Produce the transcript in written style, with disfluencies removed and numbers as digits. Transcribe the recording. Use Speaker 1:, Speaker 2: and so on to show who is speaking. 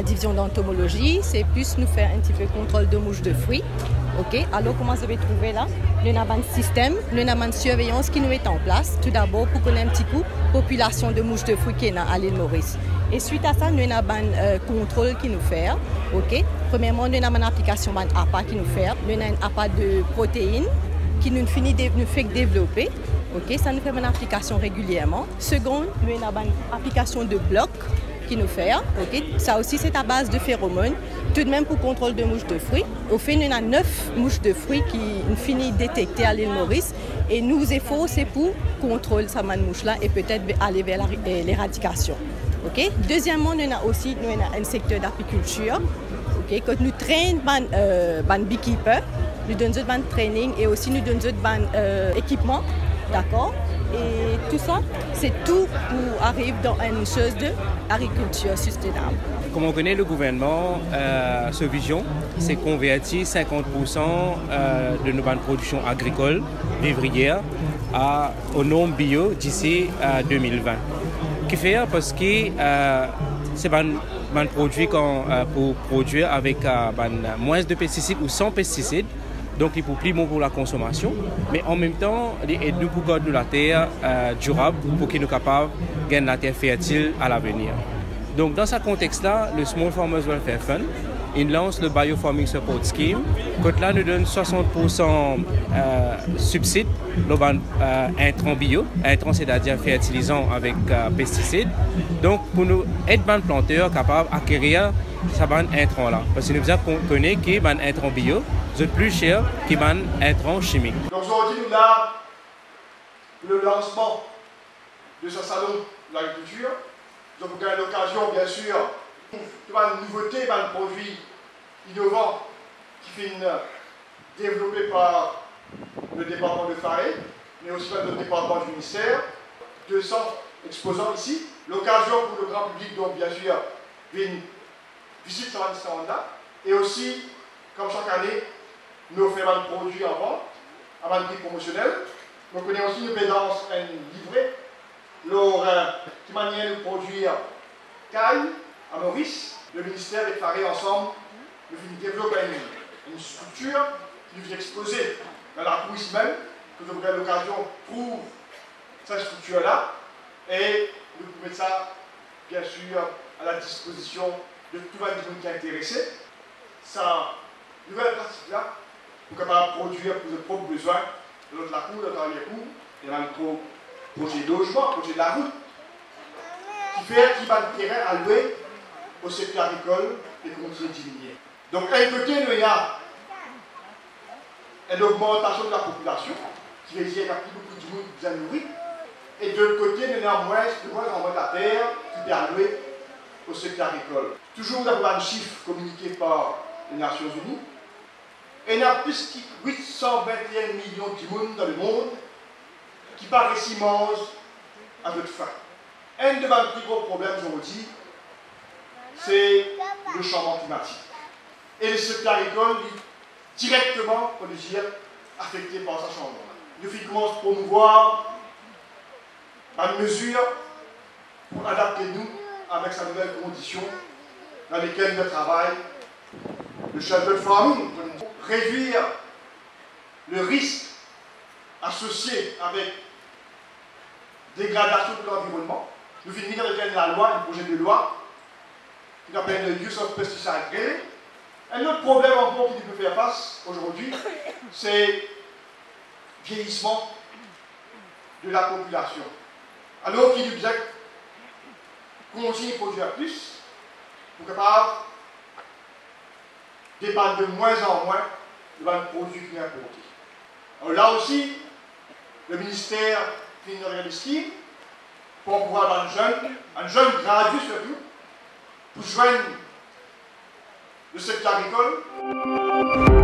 Speaker 1: la division d'entomologie, c'est plus nous faire un petit peu contrôle de mouches de fruits. Ok, alors comment vous avez trouvé là? Nous avons un système, nous avons une surveillance qui nous est en place. Tout d'abord, pour connaître un petit coup population de mouches de fruits qui est à l'île Maurice. Et suite à ça, nous avons un contrôle qui nous fait. Ok, premièrement, nous avons une application APA qui nous fait. Nous avons une APA de protéines qui nous fait développer. Ok, ça nous fait une application régulièrement. Second, nous avons une application de bloc qui nous fait. Ok, ça aussi c'est à base de phéromones. Tout de même pour contrôle de mouches de fruits. Au fait, nous avons 9 mouches de fruits qui nous finissent détectées à l'île Maurice. Et nous efforts, c'est pour contrôler ces mouches-là et peut-être aller vers l'éradication. Ok. Deuxièmement, nous avons aussi un secteur d'apiculture. Ok, quand nous traînons les beekeepers, nous donnons un training et aussi nous donnons un équipement. D'accord? Et tout ça, c'est tout pour arriver dans une chose d'agriculture sustainable.
Speaker 2: Comme on connaît le gouvernement, sa vision, c'est convertir 50% de nos productions agricoles vivrières aux normes bio d'ici 2020. Qui fait parce que c'est un produit pour produire avec moins de pesticides ou sans pesticides. Donc, il faut plus bon pour la consommation, mais en même temps, il aide nous pour garder la terre durable pour qu'il nous capable de gagner la terre fertile à l'avenir. Donc, dans ce contexte-là, le Small Farmers Welfare Fund, il lance le Biofarming Support Scheme. Quand là, nous donne 60% subside intrants bio, intrants c'est-à-dire fertilisants avec pesticides. Donc, pour nous aider les planteurs capables d'acquérir ces intrants-là. Parce que nous connaissons que les intrants bio sont plus chers que les intrants chimiques.
Speaker 3: Donc aujourd'hui, nous avons le lancement de ce salon de l'agriculture. Donc vous avez l'occasion, bien sûr, de voir une nouveauté, un produit innovant qui est développé par le département de Faré, mais aussi par le département du ministère. 200 exposants ici. L'occasion pour le grand public, donc bien sûr, une visite sur un stand-là. Et aussi, comme chaque année, nous faisons un produit en vente, à un prix promotionnel. Nous connaissons aussi une pédance, un livret, qui manière de produire caille à Maurice. Le ministère et Faré ensemble, nous développons une structure qui nous est exposée dans la cour ici même, que vous aurez l'occasion de trouver cette structure-là. Et nous pouvons mettre ça, bien sûr, à la disposition de tout le monde qui est intéressé. Ça, nouvelle pratique-là, pour capable produire pour ses propres besoins, de la cour, de l'arrière-cour, et dans le projet de logement, projet de la route, qui va le terrain alloué au secteur agricole et continue de diminuer. Donc, d'un côté, il y a une augmentation de la population, qui veut dire qu'il y a beaucoup de monde bien nourri, et de l'autre côté, il y a moins en moins de la terre qui est allouée au secteur agricole. Toujours d'avoir un chiffre communiqué par les Nations Unies, et il y a plus de 821 millions de monde dans le monde qui paraissent immenses à notre faim. Un de mes plus gros problèmes aujourd'hui, c'est le changement climatique. Et le secteur agricole est directement, on peut dire, affecté par ce changement. Nous commençons à promouvoir une mesure pour adapter nous avec sa nouvelle condition dans lesquelles nous travaillons. Le shelter farming, réduire le risque associé avec dégradation de l'environnement. Nous finissons avec la loi, un projet de loi qui s'appelle le Use of Pesticide Grade. Un autre problème encore qui nous peut faire face aujourd'hui, c'est le vieillissement de la population. Alors qu'il nous disait qu'on continue à produire plus, pour capable dépendre de moins en moins de produits qui sont importés. Alors là aussi, le ministère finit de regarder ce qui pour pouvoir avoir un jeune gradué surtout, pour joindre le secteur agricole.